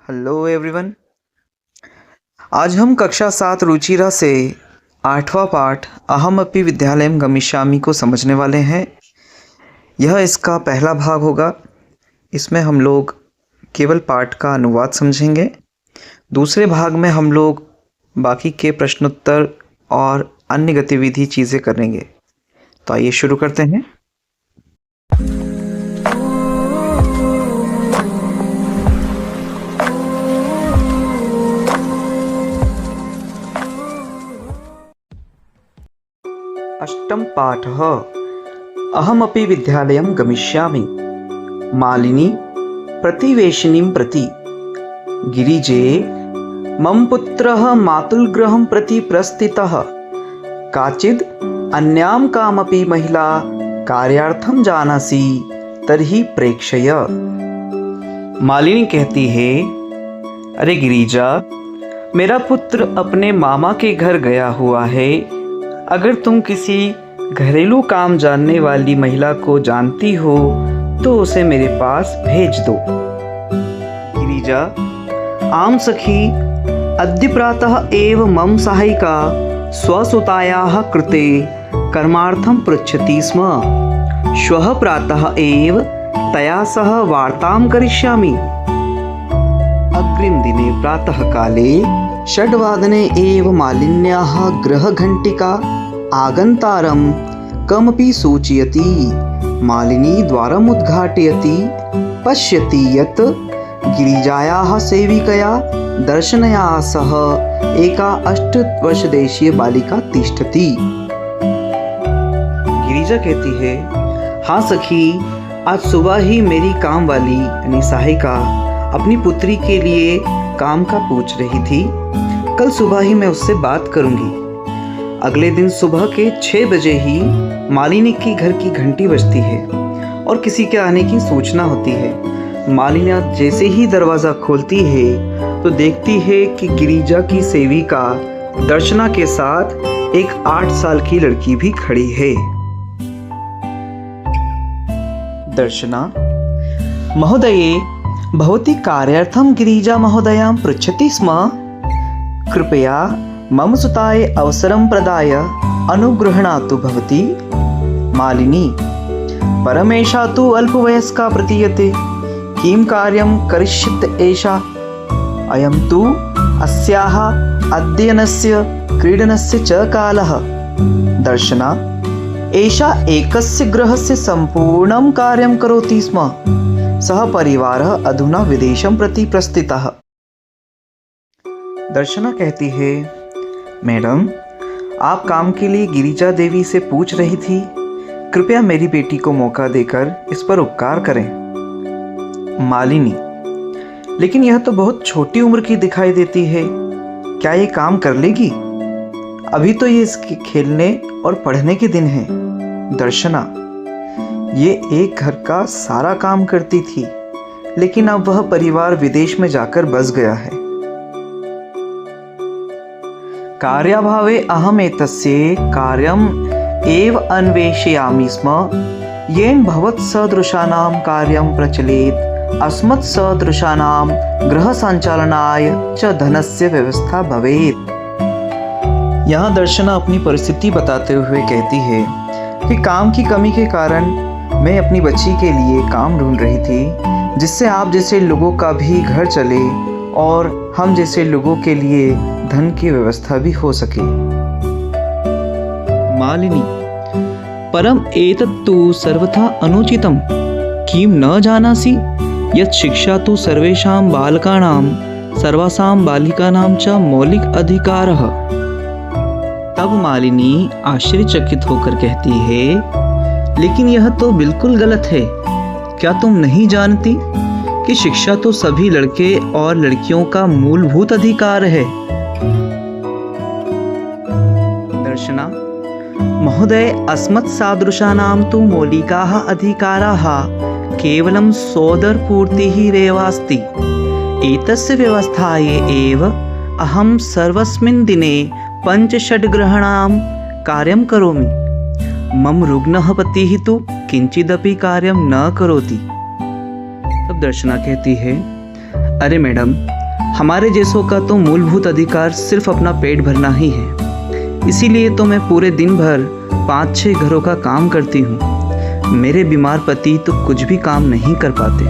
Hello everyone. आज हम कक्षा 7 रुचिरा से 8वां पाठ अहमपि विद्यालयं गमिष्यामि को समझने वाले हैं। यह इसका पहला भाग होगा। इसमें हम लोग केवल पाठ का अनुवाद समझेंगे। दूसरे भाग में हम लोग बाकी के प्रश्नोत्तर और अन्य गतिविधि चीज़ें करेंगे। तो आइए शुरू करते हैं। अष्टम पाठः अहमपि विद्यालयं गमिष्यामि। मालिनी प्रतिवेशिनीं प्रति। गिरिजे मम पुत्रः मातुलगृहं प्रति प्रस्थितः। काचिद् अन्यां कामपि महिला कार्यार्थं जानासि तर्हि प्रेक्षय। मालिनी कहती है, अरे गिरिजा, मेरा पुत्र अपने मामा के घर गया हुआ है। अगर तुम किसी घरेलू काम जानने वाली महिला को जानती हो तो उसे मेरे पास भेज दो। गिरिजा, आम सखी, अद्य प्रातः एव मम सहायिका स्वसुतायाः कृते कर्मार्थं पृच्छति स्म। श्वः प्रातः एव तया सह वार्तां करिष्यामि। अग्रिमदिने प्रातःकाले 6:00 एव मालिन्याः गृहघण्टिका आगन्तारं कमपि सूचयति। मालिनी द्वारम् उद्घाटयति। पश्यति यत् गिरिजायाः सेविकया दर्शनया सह एका 8 वर्षदेशीय बालिका तिष्ठति। गिरिजा कहती है, हाँ सखी, आज सुबह ही मेरी काम वाली यानी सहायिका अपनी पुत्री के लिए काम का पूछ रही थी। कल सुबह ही मैं उससे बात करूंगी। अगले दिन सुबह के 6 बजे ही मालिनी के घर की घंटी बजती है और किसी के आने की सूचना होती है। मालिनी जैसे ही दरवाज़ा खोलती है तो देखती है कि गिरिजा की सेविका दर्शना के साथ एक 8 साल की लड़की भी खड़ी है। दर्शना, महोदये, भवती कार्यार्थं गिरिजा महोदयां पृच्छति स्म। कृपया मम सुताय अवसरं प्रदाय अनुगृह्णातु भवती। मालिनी, परमेषा तु अल्पवयस्का प्रतीयते। किं कार्यं करिष्यत् एषा? अयं तु अस्याः अध्ययनस्य क्रीडनस्य च कालः। दर्शना, एषा एकस्य गृहस्य सम्पूर्णं कार्यं करोति स्म। सः परिवारः अधुना विदेशं प्रति प्रस्थितः। दर्शना कहती है, मैडम, आप काम के लिए गिरिजा देवी से पूछ रही थी। कृपया मेरी बेटी को मौका देकर इस पर उपकार करें। मालिनी, लेकिन यह तो बहुत छोटी उम्र की दिखाई देती है। क्या ये काम कर लेगी? अभी तो ये इसके खेलने और पढ़ने के दिन हैं। दर्शना, ये एक घर का सारा काम करती थी, लेकिन अब वह परिवार विदेश में जाकर बस गया है। कार्याभावे अहम एतस्य कार्यम एव अन्वेषयामि स्म। येन भवत्सदृशानां कार्यं प्रचलेत् अस्मत् सदृशानां गृहसञ्चालनाय च धनस्य व्यवस्था भवेत्। यहाँ दर्शना अपनी परिस्थिति बताते हुए कहती है कि काम की कमी के कारण मैं अपनी बच्ची के लिए काम ढूंढ रही थी, जिससे आप जैसे लोगों का भी घर चले और हम जैसे लोगों के लिए धन की व्यवस्था भी हो सके। मालिनी, परम एतत्तु सर्वथा अनुचितं। किं न जानासि यत् शिक्षा तु सर्वेषां बालकानां सर्वासां बालिकानां च मौलिक अधिकारः। तब मालिनी आश्चर्यचकित होकर कहती है, लेकिन यह तो बिल्कुल गलत है। क्या तुम नहीं जानती कि शिक्षा तो सभी लड़के और लड़कियों का मूलभूत अधिकार है? दर्शना, महोदय, अस्मत् सादृशानां तु मौलिकाः अधिकाराः केवलं सोदरपूर्तिरेवास्ति। एतस्य व्यवस्थायै एव अहं सर्वस्मिन् दिने 5-6 गृहाणां कार्यं करोमि। मम रुग्णः पतिः तु किंचिदपि कार्यं न करोति। तब दर्शना कहती है, अरे मैडम, हमारे जैसों का तो मूलभूत अधिकार सिर्फ अपना पेट भरना ही है। इसीलिए तो मैं पूरे दिन भर 5-6 घरों का काम करती हूँ। मेरे बीमार पति तो कुछ भी काम नहीं कर पाते।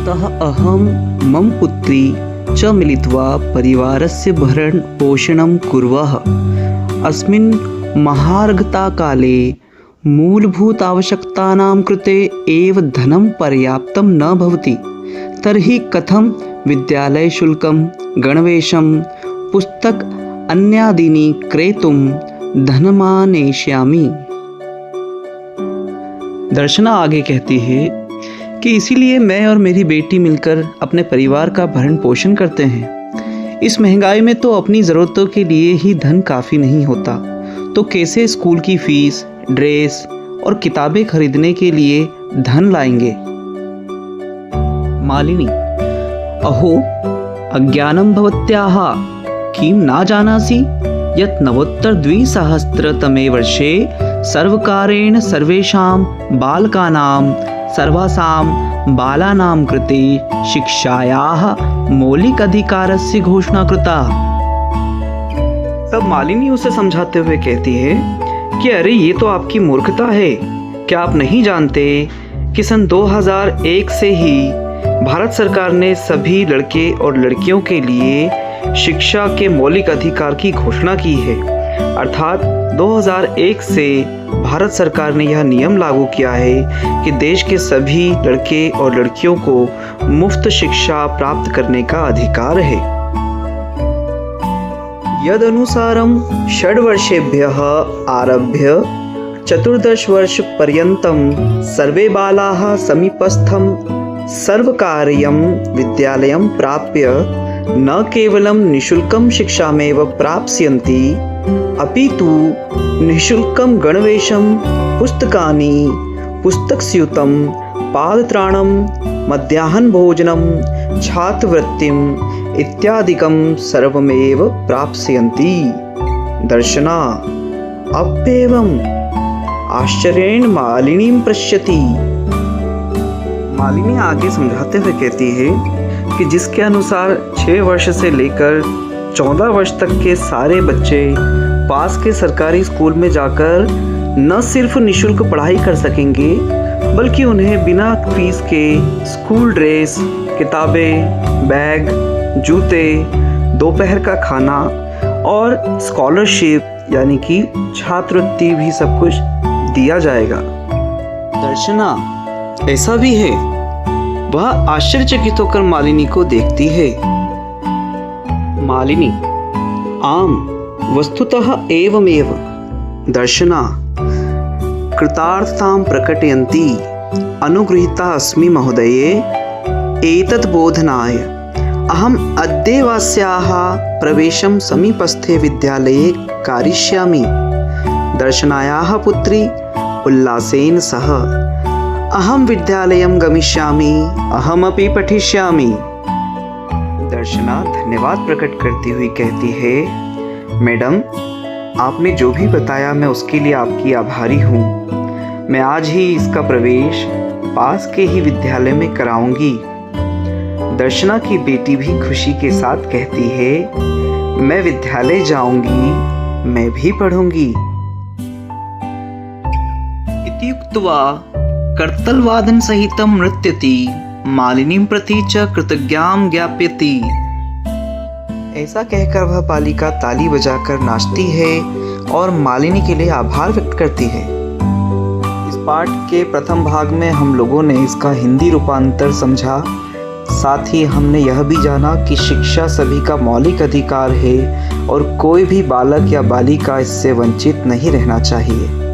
अतः अहम मम पुत्री च मिलित्वा परिवारस्य भरण पोषणं कुर्वः। अस्मिन् महार्घता काले मूलभूत आवश्यकतानां कृते एव धनं पर्याप्तं न भवति, तर्हि कथं विद्यालय शुल्कं, गणवेशं, पुस्तक अन्यादीनि क्रेतुं धनमानेष्यामि। दर्शना आगे कहती है कि इसीलिए मैं और मेरी बेटी मिलकर अपने परिवार का भरण पोषण करते हैं। इस महंगाई में तो अपनी ज़रूरतों के लिए ही धन काफ़ी नहीं होता, तो कैसे स्कूल की फीस, ड्रेस और किताबें खरीदने के लिए धन लाएंगे। मालिनी, अहो अज्ञानं भवत्याः किं न जानासि यत् 92-द्विसहस्रतमे वर्षे सर्वकारेण सर्वेषां बालकानां सर्वासां बालानां कृते शिक्षायाः मौलिक अधिकारस्य घोषणा कृता। तब मालिनी उसे समझाते हुए कहती है कि अरे ये तो आपकी मूर्खता है। क्या आप नहीं जानते कि सन 2001 से ही भारत सरकार ने सभी लड़के और लड़कियों के लिए शिक्षा के मौलिक अधिकार की घोषणा की है। अर्थात 2001 से भारत सरकार ने यह नियम लागू किया है कि देश के सभी लड़के और लड़कियों को मुफ्त शिक्षा प्राप्त करने का अधिकार है। यदनुसारं 6 वर्षेभ्यः आरभ्य 14 वर्षपर्यन्तं सर्वे बालाः समीपस्थं सर्वकारीयं विद्यालयं प्राप्य न केवलं निःशुल्कं शिक्षामेव प्राप्स्यन्ति, अपि तु निःशुल्कं गणवेशं, पुस्तकानि, पुस्तकस्यूतं, पादत्राणं, मध्याह्नभोजनं, छात्रवृत्तिम् इत्यादिकं सर्वमेव प्राप्स्यन्ति। दर्शना अप्येवम् आश्चर्येण मालिनीं पश्यति। मालिनी आगे समझाते हुए कहती है कि जिसके अनुसार 6 वर्ष से लेकर 14 वर्ष तक के सारे बच्चे पास के सरकारी स्कूल में जाकर न सिर्फ निःशुल्क पढ़ाई कर सकेंगे, बल्कि उन्हें बिना फीस के स्कूल ड्रेस, किताबें, बैग, जूते, दोपहर का खाना और स्कॉलरशिप यानी कि छात्रवृत्ति भी सब कुछ दिया जाएगा। दर्शना, ऐसा भी है? वह आश्चर्यचकित होकर मालिनी को देखती है। मालिनी, आम वस्तुतः एवमेव। दर्शना, कृतार्थतां प्रकटयन्ती अनुगृहीता अस्मि महोदये। एतत् बोधनाय अहम् अद्यैवास्याः प्रवेशं समीपस्थे विद्यालये कारिष्यामि। दर्शनायाः पुत्री उल्लासेन सह अहम विद्यालयं गमिष्यामि, अहमपि पठिष्यामि। दर्शना धन्यवाद प्रकट करती हुई कहती है, मैडम आपने जो भी बताया मैं उसके लिए आपकी आभारी हूँ। मैं आज ही इसका प्रवेश पास के ही विद्यालय में कराऊंगी। दर्शना की बेटी भी खुशी के साथ कहती है, मैं विद्यालय जाऊंगी, मैं भी पढ़ूंगी। इति उक्त्वा कर्तलवादन सहितं नृत्यति, मालिनीं प्रति च कृतज्ञां ज्ञापयति। ऐसा कहकर वह बालिका ताली बजाकर नाचती है और मालिनी के लिए आभार व्यक्त करती है। इस पाठ के प्रथम भाग में हम लोगों ने इसका हिंदी रूपांतर समझा, साथ ही हमने यह भी जाना कि शिक्षा सभी का मौलिक अधिकार है और कोई भी बालक या बालिका इससे वंचित नहीं रहना चाहिए।